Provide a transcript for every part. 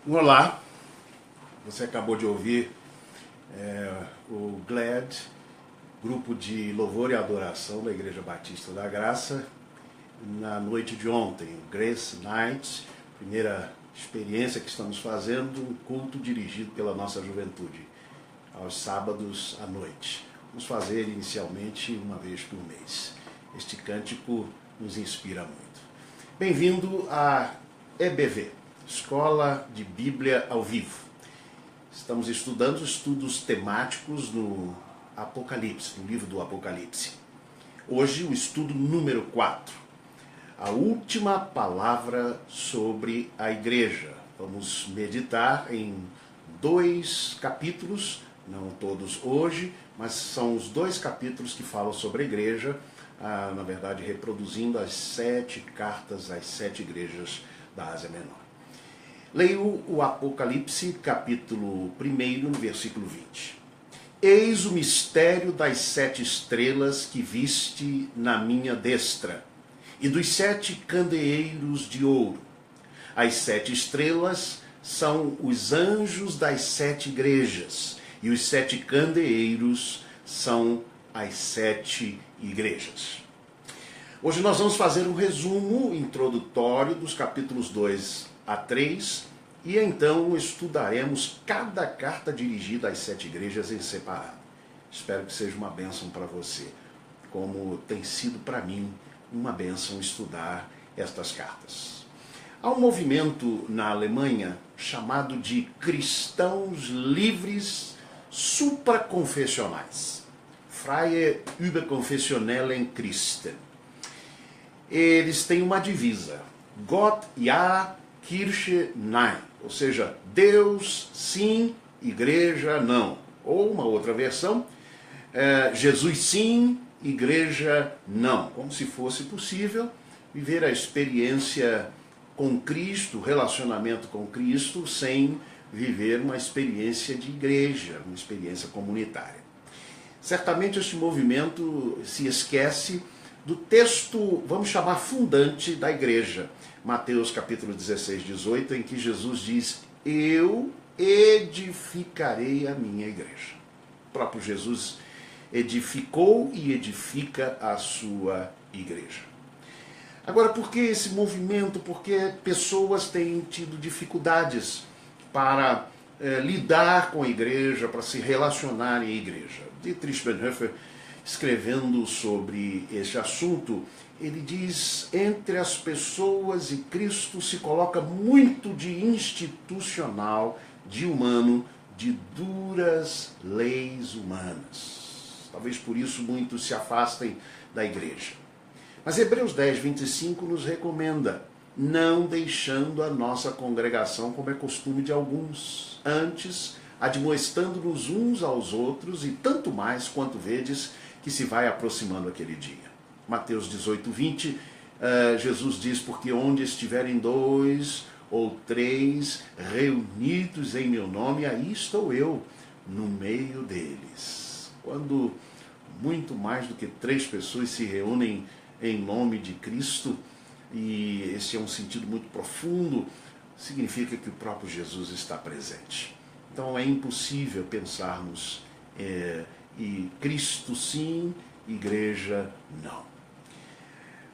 Olá, você acabou de ouvir o GLAD, Grupo de Louvor e Adoração da Igreja Batista da Graça, na noite de ontem, o Grace Night, primeira experiência que estamos fazendo, um culto dirigido pela nossa juventude, aos sábados à noite. Vamos fazer inicialmente uma vez por mês. Este cântico nos inspira muito. Bem-vindo à EBV, Escola de Bíblia ao Vivo. Estamos estudando estudos temáticos no Apocalipse, no livro do Apocalipse. Hoje o estudo número 4, a última palavra sobre a igreja. Vamos meditar em 2 capítulos, não todos hoje, mas são os 2 capítulos que falam sobre a igreja, na verdade reproduzindo as 7 cartas às 7 igrejas da Ásia Menor. Leio o Apocalipse, capítulo 1, no versículo 20. Eis o mistério das 7 estrelas que viste na minha destra, e dos 7 candeeiros de ouro. As 7 estrelas são os anjos das 7 igrejas, e os 7 candeeiros são as 7 igrejas. Hoje nós vamos fazer um resumo introdutório dos capítulos 2 a 3, e então estudaremos cada carta dirigida às 7 igrejas em separado. Espero que seja uma bênção para você, como tem sido para mim uma bênção estudar estas cartas. Há um movimento na Alemanha chamado de cristãos livres supraconfessionais, Freie Überkonfessionellen Christen. Eles têm uma divisa, Gott ja, Kirche nein, ou seja, Deus sim, igreja não. Ou uma outra versão, Jesus sim, igreja não. Como se fosse possível viver a experiência com Cristo, relacionamento com Cristo, sem viver uma experiência de igreja, uma experiência comunitária. Certamente este movimento se esquece do texto, vamos chamar, fundante da igreja, Mateus capítulo 16, 18, em que Jesus diz: eu edificarei a minha igreja. O próprio Jesus edificou e edifica a sua igreja. Agora, por que esse movimento? Porque pessoas têm tido dificuldades para lidar com a igreja, para se relacionar em igreja. Dietrich Bonhoeffer, escrevendo sobre este assunto, ele diz: entre as pessoas e Cristo se coloca muito de institucional, de humano, de duras leis humanas. Talvez por isso muitos se afastem da igreja. Mas Hebreus 10, 25 nos recomenda: não deixando a nossa congregação como é costume de alguns, antes admoestando-nos uns aos outros, e tanto mais quanto vedes que se vai aproximando aquele dia. Mateus 18, 20, Jesus diz: porque onde estiverem 2 ou 3 reunidos em meu nome, aí estou eu no meio deles. Quando muito mais do que 3 pessoas se reúnem em nome de Cristo, e esse é um sentido muito profundo, significa que o próprio Jesus está presente. Então é impossível pensarmos e Cristo sim, igreja não.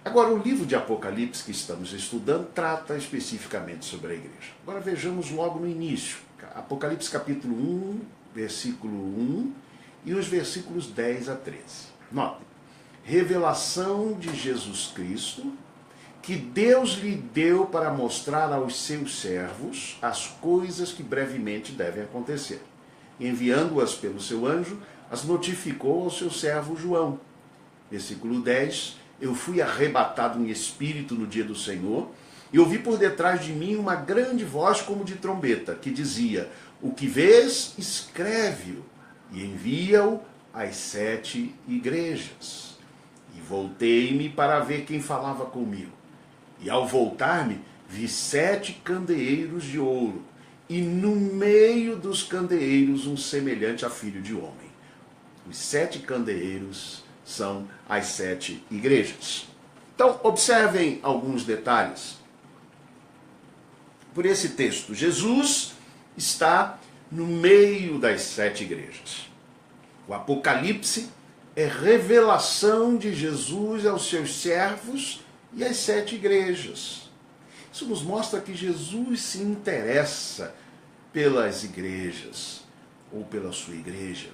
Agora, o livro de Apocalipse que estamos estudando trata especificamente sobre a igreja. Agora vejamos logo no início, Apocalipse capítulo 1, versículo 1 e os versículos 10 a 13. Notem: revelação de Jesus Cristo, que Deus lhe deu para mostrar aos seus servos as coisas que brevemente devem acontecer. Enviando-as pelo seu anjo, as notificou ao seu servo João. Versículo 10, eu fui arrebatado em espírito no dia do Senhor, e ouvi por detrás de mim uma grande voz como de trombeta, que dizia: o que vês, escreve-o, e envia-o às 7 igrejas. E voltei-me para ver quem falava comigo. E ao voltar-me, vi 7 candeeiros de ouro, e no meio dos candeeiros um semelhante a filho de homem. Os 7 candeeiros são as 7 igrejas. Então, observem alguns detalhes. por esse texto. Jesus está no meio das 7 igrejas. O Apocalipse é revelação de Jesus aos seus servos e às 7 igrejas. Isso nos mostra que Jesus se interessa pelas igrejas, ou pela sua igreja.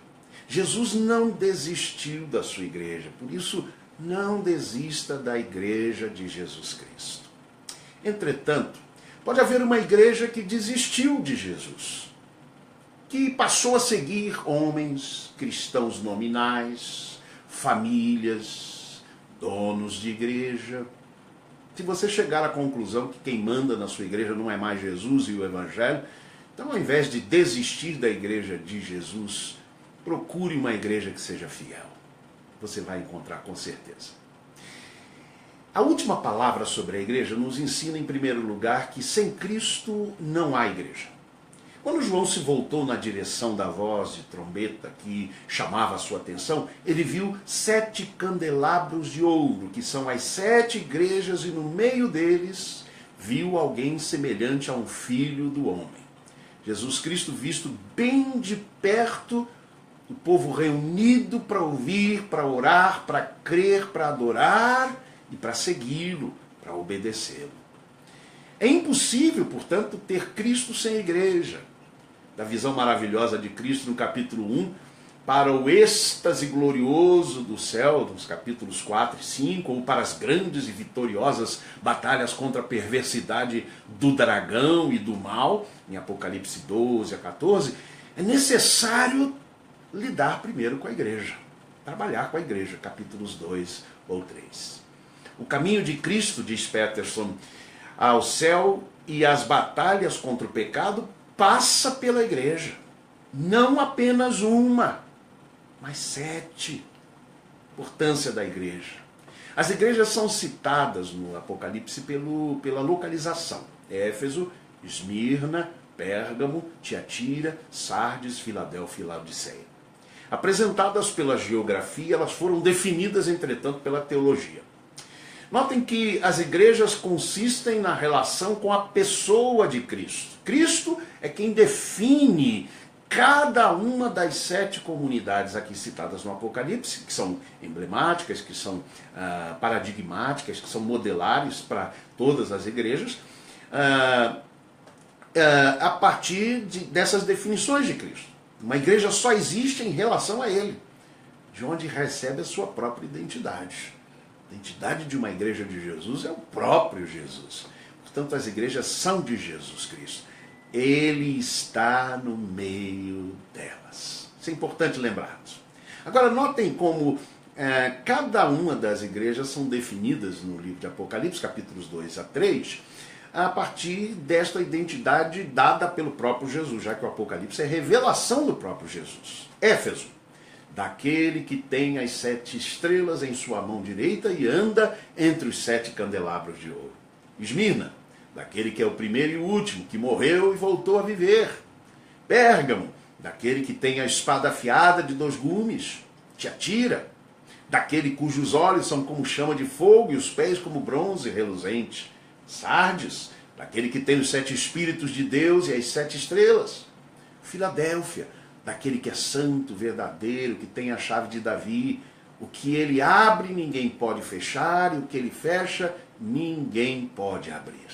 Jesus não desistiu da sua igreja, por isso não desista da igreja de Jesus Cristo. Entretanto, pode haver uma igreja que desistiu de Jesus, que passou a seguir homens, cristãos nominais, famílias, donos de igreja. Se você chegar à conclusão que quem manda na sua igreja não é mais Jesus e o Evangelho, então ao invés de desistir da igreja de Jesus, procure uma igreja que seja fiel. Você vai encontrar com certeza. A última palavra sobre a igreja nos ensina, em primeiro lugar, que sem Cristo não há igreja. Quando João se voltou na direção da voz de trombeta que chamava a sua atenção, ele viu 7 candelabros de ouro, que são as 7 igrejas, e no meio deles viu alguém semelhante a um filho do homem. Jesus Cristo visto bem de perto, o povo reunido para ouvir, para orar, para crer, para adorar e para segui-lo, para obedecê-lo. É impossível, portanto, ter Cristo sem igreja. Da visão maravilhosa de Cristo no capítulo 1, para o êxtase glorioso do céu, nos capítulos 4 e 5, ou para as grandes e vitoriosas batalhas contra a perversidade do dragão e do mal, em Apocalipse 12 a 14, é necessário lidar primeiro com a igreja, trabalhar com a igreja, capítulos 2 ou 3. O caminho de Cristo, diz Peterson, ao céu e às batalhas contra o pecado passa pela igreja. Não apenas uma, mas 7. Importância da igreja. As igrejas são citadas no Apocalipse pela localização. Éfeso, Esmirna, Pérgamo, Tiatira, Sardes, Filadélfia e Laodiceia. Apresentadas pela geografia, elas foram definidas, entretanto, pela teologia. Notem que as igrejas consistem na relação com a pessoa de Cristo. Cristo é quem define cada uma das 7 comunidades aqui citadas no Apocalipse, que são emblemáticas, que são paradigmáticas, que são modelares para todas as igrejas, a partir dessas definições de Cristo. Uma igreja só existe em relação a Ele, de onde recebe a sua própria identidade. A identidade de uma igreja de Jesus é o próprio Jesus. Portanto, as igrejas são de Jesus Cristo. Ele está no meio delas. Isso é importante lembrarmos. Agora, notem como cada uma das igrejas são definidas no livro de Apocalipse, capítulos 2 a 3, a partir desta identidade dada pelo próprio Jesus, já que o Apocalipse é revelação do próprio Jesus. Éfeso, daquele que tem as 7 estrelas em sua mão direita e anda entre os 7 candelabros de ouro. Esmirna, daquele que é o primeiro e o último, que morreu e voltou a viver. Pérgamo, daquele que tem a espada afiada de 2 gumes. Tiatira, daquele cujos olhos são como chama de fogo e os pés como bronze reluzente. Sardes, daquele que tem os 7 Espíritos de Deus e as 7 estrelas. Filadélfia, daquele que é santo, verdadeiro, que tem a chave de Davi. O que ele abre, ninguém pode fechar, e o que ele fecha, ninguém pode abrir.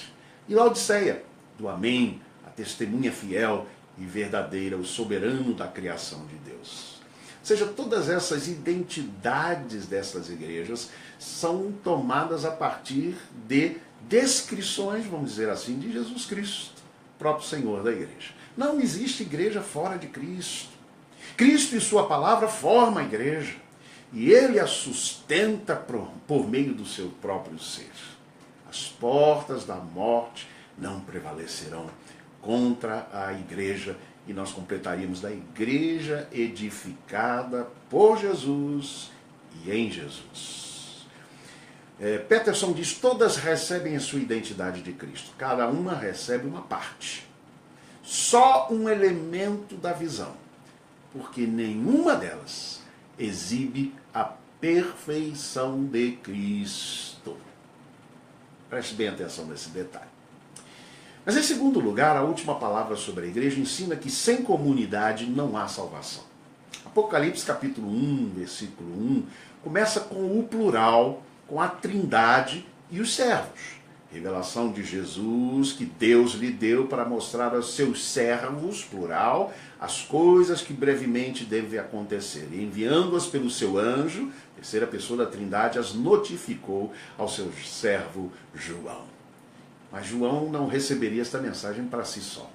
E Laodiceia, do Amém, a testemunha fiel e verdadeira, o soberano da criação de Deus. Ou seja, todas essas identidades dessas igrejas são tomadas a partir de descrições, vamos dizer assim, de Jesus Cristo, próprio Senhor da igreja. Não existe igreja fora de Cristo. Cristo e sua palavra formam a igreja. E ele a sustenta por meio do seu próprio ser. As portas da morte não prevalecerão contra a igreja. E nós completaríamos da igreja edificada por Jesus e em Jesus. Peterson diz, todas recebem a sua identidade de Cristo. Cada uma recebe uma parte. Só um elemento da visão, porque nenhuma delas exibe a perfeição de Cristo. Preste bem atenção nesse detalhe. Mas, em segundo lugar, a última palavra sobre a igreja ensina que sem comunidade não há salvação. Apocalipse capítulo 1, versículo 1, começa com o plural, com a trindade e os servos. Revelação de Jesus que Deus lhe deu para mostrar aos seus servos, plural, as coisas que brevemente devem acontecer. E enviando-as pelo seu anjo, terceira pessoa da trindade, as notificou ao seu servo João. Mas João não receberia esta mensagem para si só.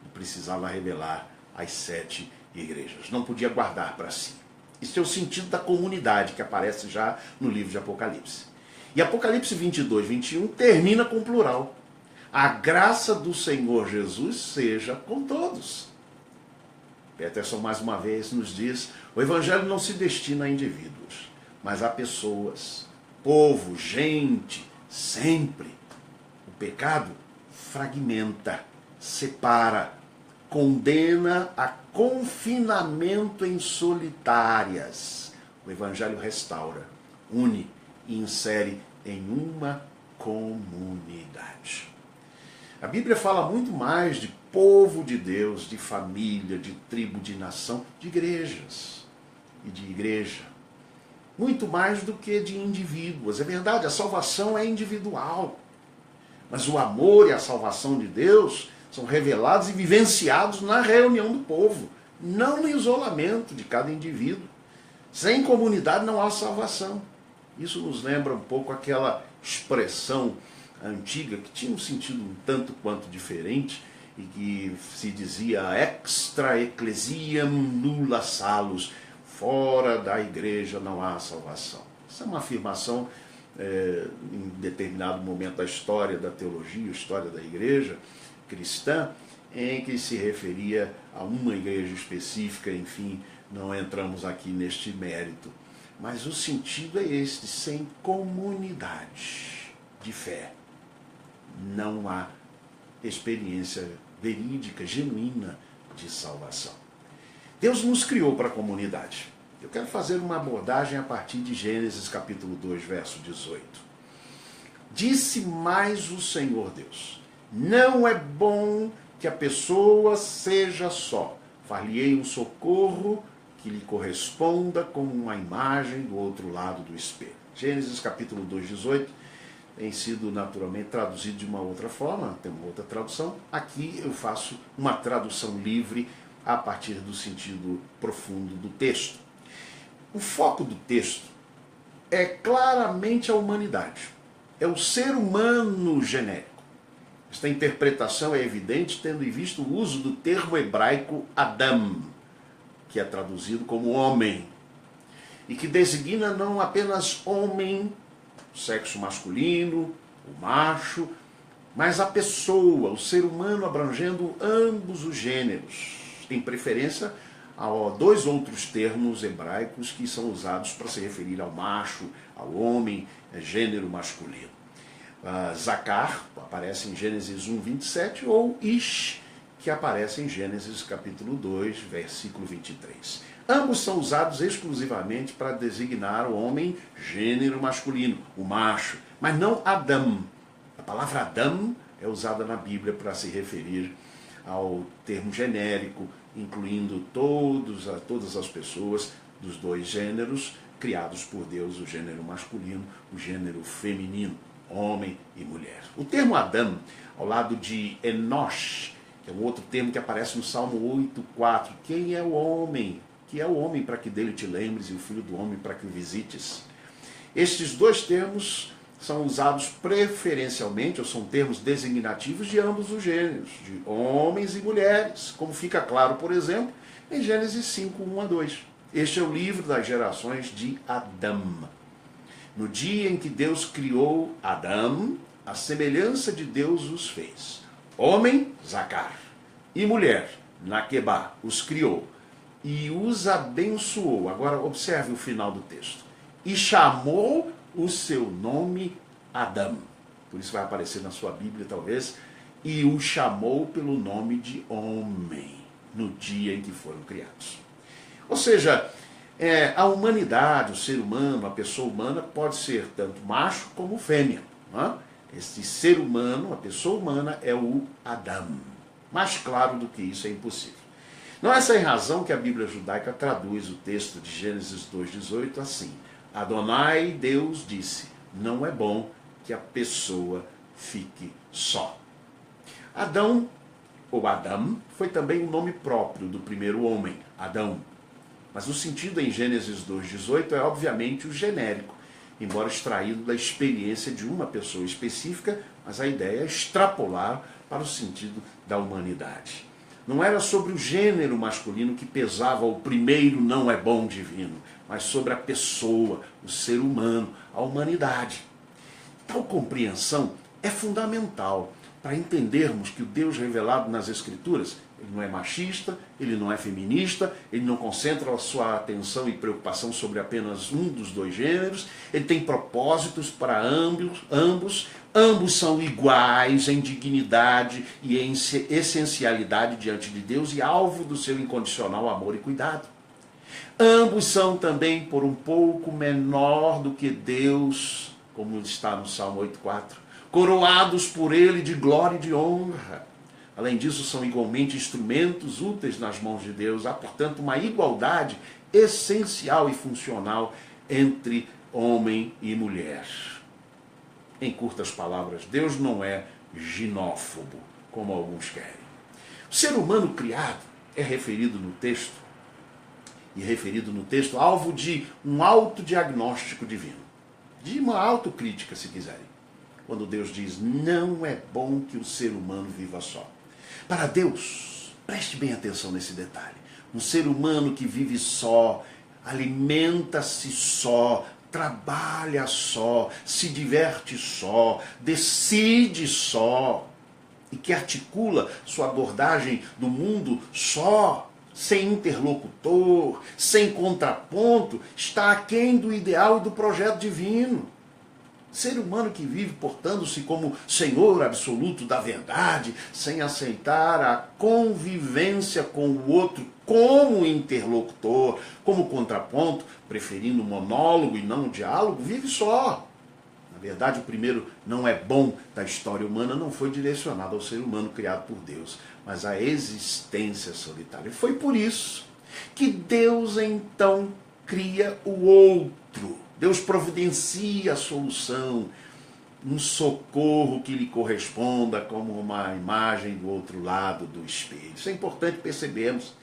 Ele precisava revelar às 7 igrejas. Não podia guardar para si. Isso é o sentido da comunidade que aparece já no livro de Apocalipse. E Apocalipse 22, 21 termina com plural. A graça do Senhor Jesus seja com todos. Peterson mais uma vez nos diz, o evangelho não se destina a indivíduos, mas a pessoas, povo, gente, sempre. O pecado fragmenta, separa, condena a confinamento em solitárias. O evangelho restaura, une e insere em uma comunidade. A Bíblia fala muito mais de povo de Deus, de família, de tribo, de nação, de igrejas e de igreja. Muito mais do que de indivíduos. É verdade, a salvação é individual. Mas o amor e a salvação de Deus são revelados e vivenciados na reunião do povo, não no isolamento de cada indivíduo. Sem comunidade não há salvação. Isso nos lembra um pouco aquela expressão antiga que tinha um sentido um tanto quanto diferente e que se dizia extra ecclesiam nulla salus, fora da igreja não há salvação. Essa é uma afirmação em determinado momento da história da teologia, história da igreja cristã, em que se referia a uma igreja específica, enfim, não entramos aqui neste mérito. Mas o sentido é este, sem comunidade de fé, não há experiência verídica, genuína de salvação. Deus nos criou para a comunidade. Eu quero fazer uma abordagem a partir de Gênesis capítulo 2, verso 18. Disse mais o Senhor Deus, não é bom que a pessoa seja só. Far-lhe-ei um socorro que lhe corresponda como uma imagem do outro lado do espelho. Gênesis capítulo 2, 18, tem sido naturalmente traduzido de uma outra forma, tem uma outra tradução. Aqui eu faço uma tradução livre a partir do sentido profundo do texto. O foco do texto é claramente a humanidade, é o ser humano genérico. Esta interpretação é evidente tendo em vista o uso do termo hebraico Adam, que é traduzido como homem, e que designa não apenas homem, sexo masculino, o macho, mas a pessoa, o ser humano abrangendo ambos os gêneros, em preferência a dois outros termos hebraicos que são usados para se referir ao macho, ao homem, gênero masculino. Zacar aparece em Gênesis 1, 27, ou Ish, que aparece em Gênesis capítulo 2, versículo 23. Ambos são usados exclusivamente para designar o homem, gênero masculino, o macho, mas não Adão. A palavra Adão é usada na Bíblia para se referir ao termo genérico, incluindo todas as pessoas dos dois gêneros criados por Deus, o gênero masculino, o gênero feminino, homem e mulher. O termo Adão, ao lado de Enosh, que é um outro termo que aparece no Salmo 8,4. Quem é o homem? Que é o homem para que dele te lembres e o filho do homem para que o visites. Estes dois termos são usados preferencialmente, ou são termos designativos de ambos os gêneros, de homens e mulheres, como fica claro, por exemplo, em Gênesis 5, 1 a 2. Este é o livro das gerações de Adão. No dia em que Deus criou Adão, a semelhança de Deus os fez. Homem, Zacar, e mulher, Naquebá, os criou e os abençoou. Agora observe o final do texto. E chamou o seu nome Adão. Por isso vai aparecer na sua Bíblia, talvez. E o chamou pelo nome de homem, no dia em que foram criados. Ou seja, a humanidade, o ser humano, a pessoa humana, pode ser tanto macho como fêmea. Não é? Esse ser humano, a pessoa humana, é o Adão. Mais claro do que isso é impossível. Não é sem razão que a Bíblia judaica traduz o texto de Gênesis 2,18 assim: Adonai, Deus, disse, não é bom que a pessoa fique só. Adão, ou Adão, foi também o nome próprio do primeiro homem, Adão. Mas o sentido em Gênesis 2,18 é obviamente o genérico, embora extraído da experiência de uma pessoa específica, mas a ideia é extrapolar para o sentido da humanidade. Não era sobre o gênero masculino que pesava o primeiro não é bom divino, mas sobre a pessoa, o ser humano, a humanidade. Tal compreensão é fundamental para entendermos que o Deus revelado nas Escrituras, ele não é machista, ele não é feminista, ele não concentra a sua atenção e preocupação sobre apenas um dos dois gêneros, ele tem propósitos para ambos são iguais em dignidade e em essencialidade diante de Deus e alvo do seu incondicional amor e cuidado. Ambos são também por um pouco menor do que Deus, como está no Salmo 8,4, coroados por ele de glória e de honra. Além disso, são igualmente instrumentos úteis nas mãos de Deus. Há, portanto, uma igualdade essencial e funcional entre homem e mulher. Em curtas palavras, Deus não é ginófobo, como alguns querem. O ser humano criado é referido no texto, alvo de um autodiagnóstico divino, de uma autocrítica, se quiserem. Quando Deus diz, não é bom que o ser humano viva só. Para Deus, preste bem atenção nesse detalhe, um ser humano que vive só, alimenta-se só, trabalha só, se diverte só, decide só, e que articula sua abordagem do mundo só, sem interlocutor, sem contraponto, está aquém do ideal e do projeto divino. Ser humano que vive portando-se como senhor absoluto da verdade, sem aceitar a convivência com o outro como interlocutor, como contraponto, preferindo o monólogo e não o diálogo, vive só. Na verdade, o primeiro não é bom da história humana não foi direcionado ao ser humano criado por Deus, mas à existência solitária. Foi por isso que Deus então cria o outro. Deus providencia a solução, um socorro que lhe corresponda como uma imagem do outro lado do espelho. Isso é importante percebermos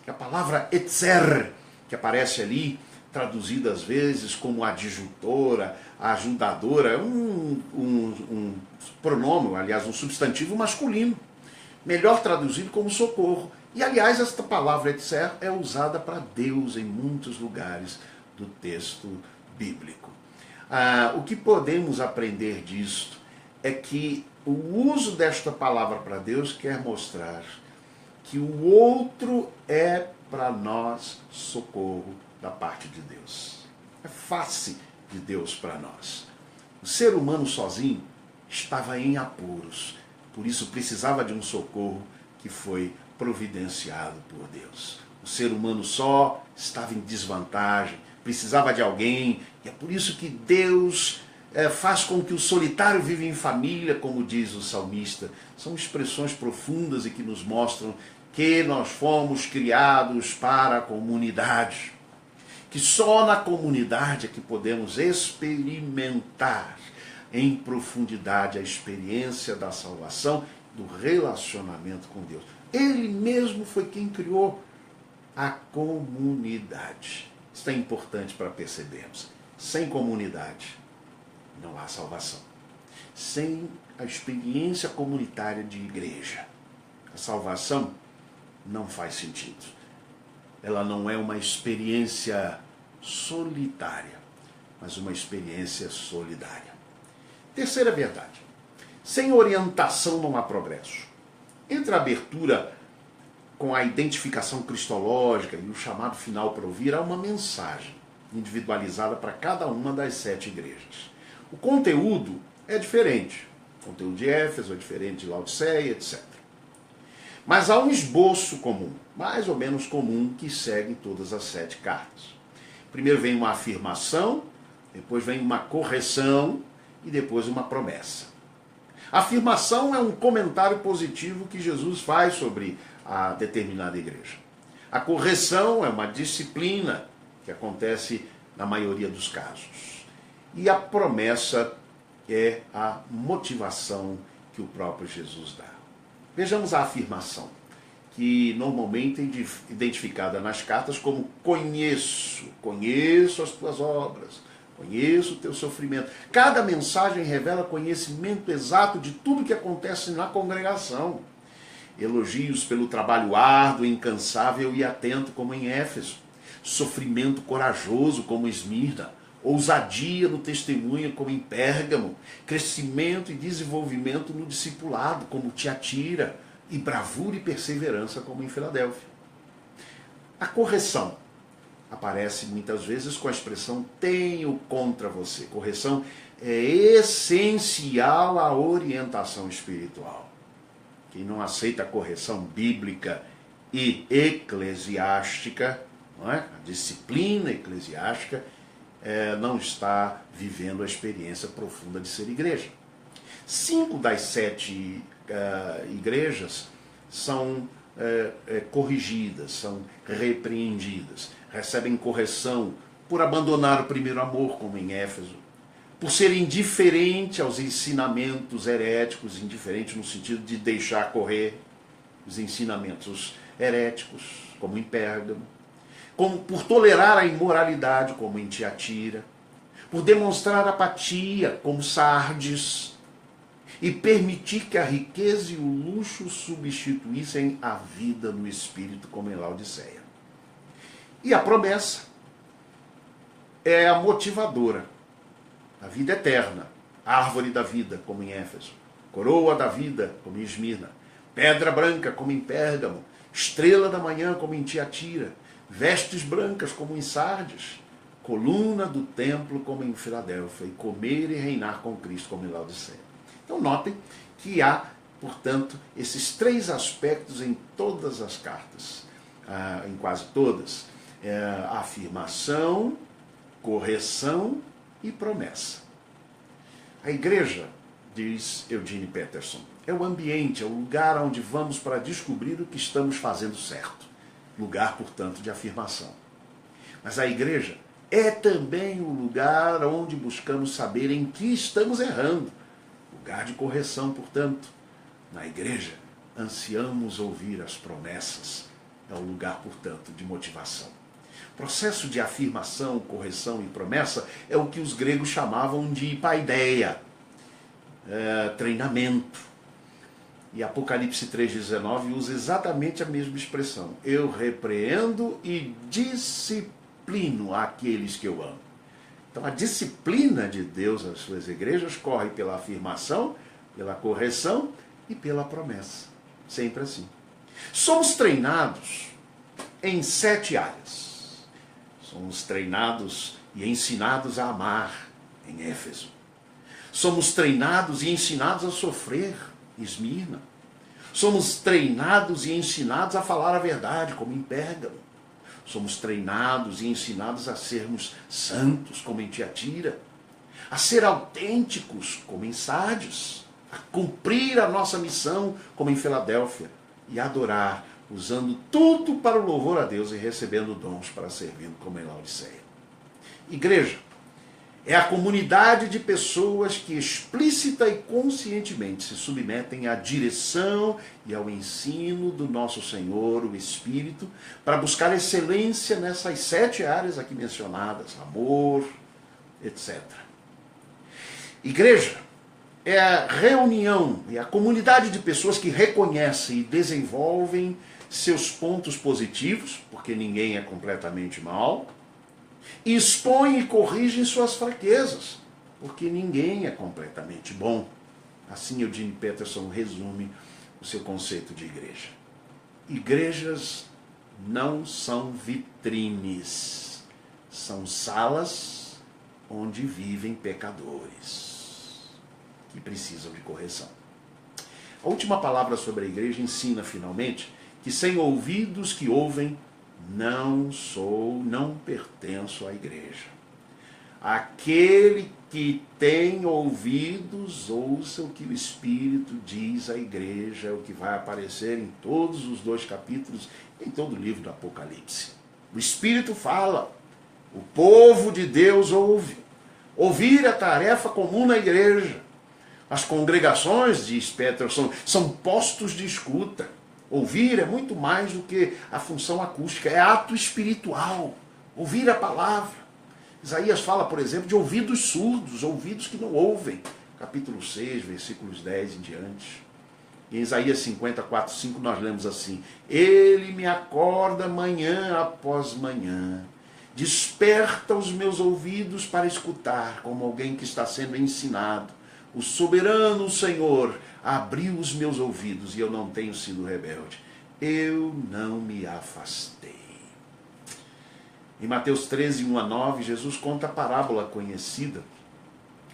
que a palavra etzer, que aparece ali, traduzida às vezes como adjutora, ajudadora, é um pronome, aliás, um substantivo masculino, melhor traduzido como socorro. E, aliás, esta palavra etzer é usada para Deus em muitos lugares do texto bíblico. O que podemos aprender disto é que o uso desta palavra para Deus quer mostrar que o outro é para nós socorro da parte de Deus. É face de Deus para nós. O ser humano sozinho estava em apuros, por isso precisava de um socorro que foi providenciado por Deus. O ser humano só estava em desvantagem, precisava de alguém, e é por isso que Deus faz com que o solitário viva em família, como diz o salmista. São expressões profundas e que nos mostram que nós fomos criados para a comunidade, que só na comunidade é que podemos experimentar em profundidade a experiência da salvação, do relacionamento com Deus. Ele mesmo foi quem criou a comunidade. Isso é importante para percebermos. Sem comunidade não há salvação. Sem a experiência comunitária de igreja, a salvação não faz sentido. Ela não é uma experiência solitária, mas uma experiência solidária. Terceira verdade. Sem orientação não há progresso. Entre a abertura com a identificação cristológica e o chamado final para ouvir, há uma mensagem individualizada para cada uma das 7 igrejas. O conteúdo é diferente. O conteúdo de Éfeso é diferente de Laodiceia, etc. Mas há um esboço comum, mais ou menos comum, que segue todas as 7 cartas. Primeiro vem uma afirmação, depois vem uma correção e depois uma promessa. A afirmação é um comentário positivo que Jesus faz sobre a determinada igreja. A correção é uma disciplina que acontece na maioria dos casos. E a promessa é a motivação que o próprio Jesus dá. Vejamos a afirmação, que normalmente é identificada nas cartas como conheço as tuas obras, conheço o teu sofrimento. Cada mensagem revela conhecimento exato de tudo que acontece na congregação. Elogios pelo trabalho árduo, incansável e atento, como em Éfeso. Sofrimento corajoso, como em Esmirna. Ousadia no testemunho, como em Pérgamo. Crescimento e desenvolvimento no discipulado, como Tiatira. E bravura e perseverança, como em Filadélfia. A correção aparece muitas vezes com a expressão tenho contra você. Correção é essencial à orientação espiritual. Quem não aceita a correção bíblica e eclesiástica, não é? A disciplina eclesiástica, não está vivendo a experiência profunda de ser igreja. 5 das 7 igrejas são corrigidas, são repreendidas, recebem correção por abandonar o primeiro amor, como em Éfeso, por ser indiferente aos ensinamentos heréticos, indiferente no sentido de deixar correr os ensinamentos heréticos, como em Pérgamo, por tolerar a imoralidade, como em Tiatira, por demonstrar apatia, como Sardes, e permitir que a riqueza e o luxo substituíssem a vida no espírito, como em Laodiceia. E a promessa é a motivadora. A vida eterna, árvore da vida, como em Éfeso, coroa da vida, como em Esmirna, pedra branca, como em Pérgamo, estrela da manhã, como em Tiatira, vestes brancas, como em Sardes, coluna do templo, como em Filadélfia, e comer e reinar com Cristo, como em Laodiceia. Então notem que há, portanto, esses 3 aspectos em todas as cartas, em quase todas: afirmação, correção e promessa. A igreja, diz Eugene Peterson, é o ambiente, é o lugar onde vamos para descobrir o que estamos fazendo certo. Lugar, portanto, de afirmação. Mas a igreja é também o lugar onde buscamos saber em que estamos errando. Lugar de correção, portanto. Na igreja, ansiamos ouvir as promessas. É o lugar, portanto, de motivação. O processo de afirmação, correção e promessa é o que os gregos chamavam de paideia, treinamento. E Apocalipse 3,19 usa exatamente a mesma expressão. Eu repreendo e disciplino aqueles que eu amo. Então a disciplina de Deus às suas igrejas corre pela afirmação, pela correção e pela promessa. Sempre assim. Somos treinados em 7 áreas. Somos treinados e ensinados a amar, em Éfeso. Somos treinados e ensinados a sofrer, em Esmirna. Somos treinados e ensinados a falar a verdade, como em Pérgamo. Somos treinados e ensinados a sermos santos, como em Tiatira. A ser autênticos, como em Sardes. A cumprir a nossa missão, como em Filadélfia. E a adorar, usando tudo para o louvor a Deus e recebendo dons para servindo, como em Laodiceia. Igreja é a comunidade de pessoas que explícita e conscientemente se submetem à direção e ao ensino do nosso Senhor, o Espírito, para buscar excelência nessas 7 áreas aqui mencionadas, amor, etc. Igreja é a reunião, é a comunidade de pessoas que reconhecem e desenvolvem seus pontos positivos, porque ninguém é completamente mal, e expõem e corrigem suas fraquezas, porque ninguém é completamente bom. Assim Eugene Peterson resume o seu conceito de igreja. Igrejas não são vitrines, são salas onde vivem pecadores que precisam de correção. A última palavra sobre a igreja ensina, finalmente, que sem ouvidos que ouvem, não pertenço à igreja. Aquele que tem ouvidos, ouça o que o Espírito diz à igreja, é o que vai aparecer em todos os 2 capítulos, em todo o livro do Apocalipse. O Espírito fala, o povo de Deus ouve. Ouvir é tarefa comum na igreja. As congregações, diz Peterson, são postos de escuta. Ouvir é muito mais do que a função acústica, é ato espiritual. Ouvir a palavra. Isaías fala, por exemplo, de ouvidos surdos, ouvidos que não ouvem. Capítulo 6, versículos 10 em diante. Em Isaías 54, 5 nós lemos assim: Ele me acorda manhã após manhã, desperta os meus ouvidos para escutar, como alguém que está sendo ensinado. O soberano Senhor abriu os meus ouvidos e eu não tenho sido rebelde. Eu não me afastei. Em Mateus 13, 1-9, Jesus conta a parábola conhecida,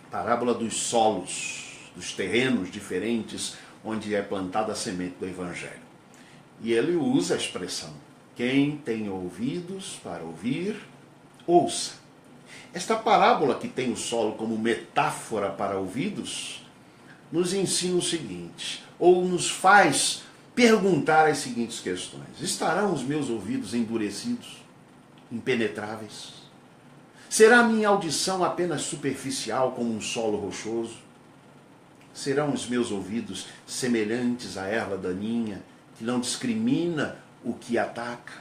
parábola dos solos, dos terrenos diferentes onde é plantada a semente do Evangelho. E ele usa a expressão: quem tem ouvidos para ouvir, ouça. Esta parábola, que tem o solo como metáfora para ouvidos, nos ensina o seguinte, ou nos faz perguntar as seguintes questões: estarão os meus ouvidos endurecidos, impenetráveis? Será a minha audição apenas superficial, como um solo rochoso? Serão os meus ouvidos semelhantes à erva daninha, que não discrimina o que ataca?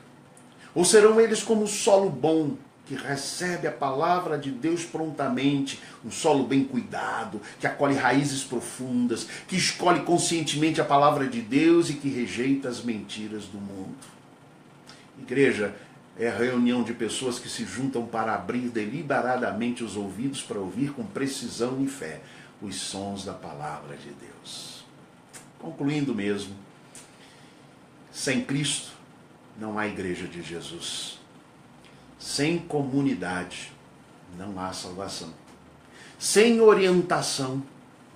Ou serão eles como um solo bom, que recebe a palavra de Deus prontamente, um solo bem cuidado, que acolhe raízes profundas, que escolhe conscientemente a palavra de Deus e que rejeita as mentiras do mundo? Igreja é a reunião de pessoas que se juntam para abrir deliberadamente os ouvidos para ouvir com precisão e fé os sons da palavra de Deus. Concluindo mesmo, sem Cristo não há igreja de Jesus. Sem comunidade não há salvação. Sem orientação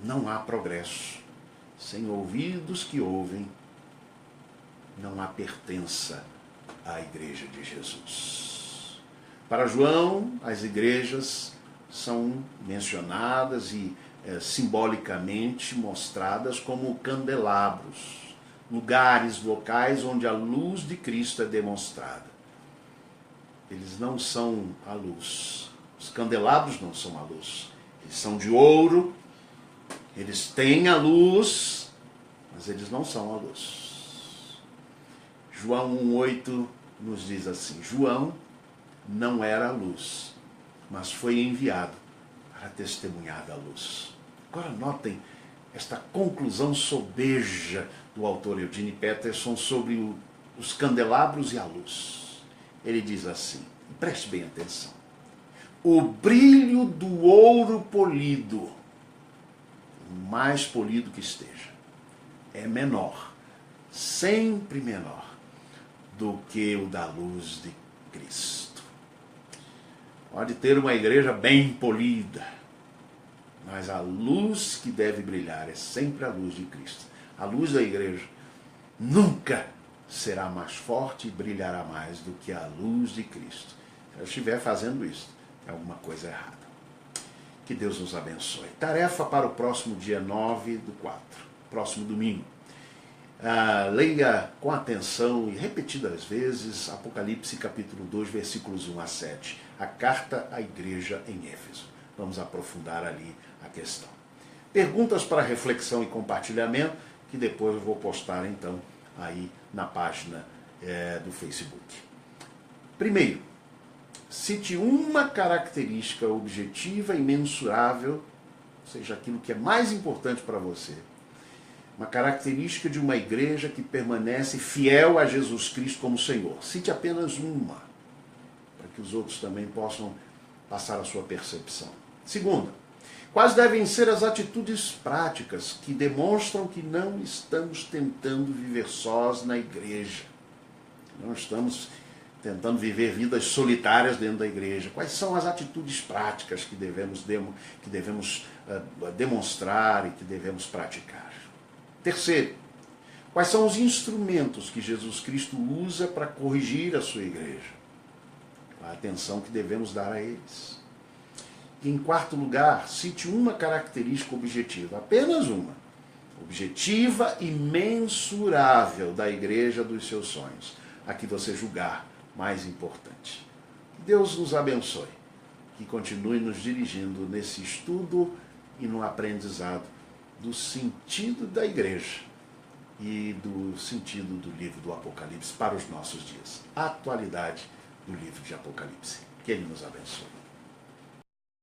não há progresso. Sem ouvidos que ouvem não há pertença à igreja de Jesus. Para João, as igrejas são mencionadas e simbolicamente mostradas como candelabros, locais onde a luz de Cristo é demonstrada. Eles não são a luz. Os candelabros não são a luz. Eles são de ouro, eles têm a luz, mas eles não são a luz. João 1,8 nos diz assim: João não era a luz, mas foi enviado para testemunhar da luz. Agora notem esta conclusão sobeja do autor Eugene Peterson sobre os candelabros e a luz. Ele diz assim, preste bem atenção: o brilho do ouro polido, mais polido que esteja, é menor, sempre menor, do que o da luz de Cristo. Pode ter uma igreja bem polida, mas a luz que deve brilhar é sempre a luz de Cristo. A luz da igreja nunca será mais forte e brilhará mais do que a luz de Cristo. Se eu estiver fazendo isso, é alguma coisa errada. Que Deus nos abençoe. Tarefa para o próximo dia 9/4, próximo domingo. Leia com atenção e repetidas vezes Apocalipse capítulo 2, versículos 1-7, a carta à igreja em Éfeso. Vamos aprofundar ali a questão. Perguntas para reflexão e compartilhamento, que depois eu vou postar então aí na página do Facebook. Primeiro, cite uma característica objetiva e mensurável, seja aquilo que é mais importante para você, uma característica de uma igreja que permanece fiel a Jesus Cristo como Senhor. Cite apenas uma, para que os outros também possam passar a sua percepção. Segunda, quais devem ser as atitudes práticas que demonstram que não estamos tentando viver sós na igreja? Não estamos tentando viver vidas solitárias dentro da igreja. Quais são as atitudes práticas que devemos demonstrar e que devemos praticar? Terceiro, quais são os instrumentos que Jesus Cristo usa para corrigir a sua igreja? A atenção que devemos dar a eles. E, em quarto lugar, cite uma característica objetiva, apenas uma, objetiva e mensurável da igreja dos seus sonhos, a que você julgar mais importante. Que Deus nos abençoe, que continue nos dirigindo nesse estudo e no aprendizado do sentido da igreja e do sentido do livro do Apocalipse para os nossos dias. A atualidade do livro de Apocalipse. Que Ele nos abençoe.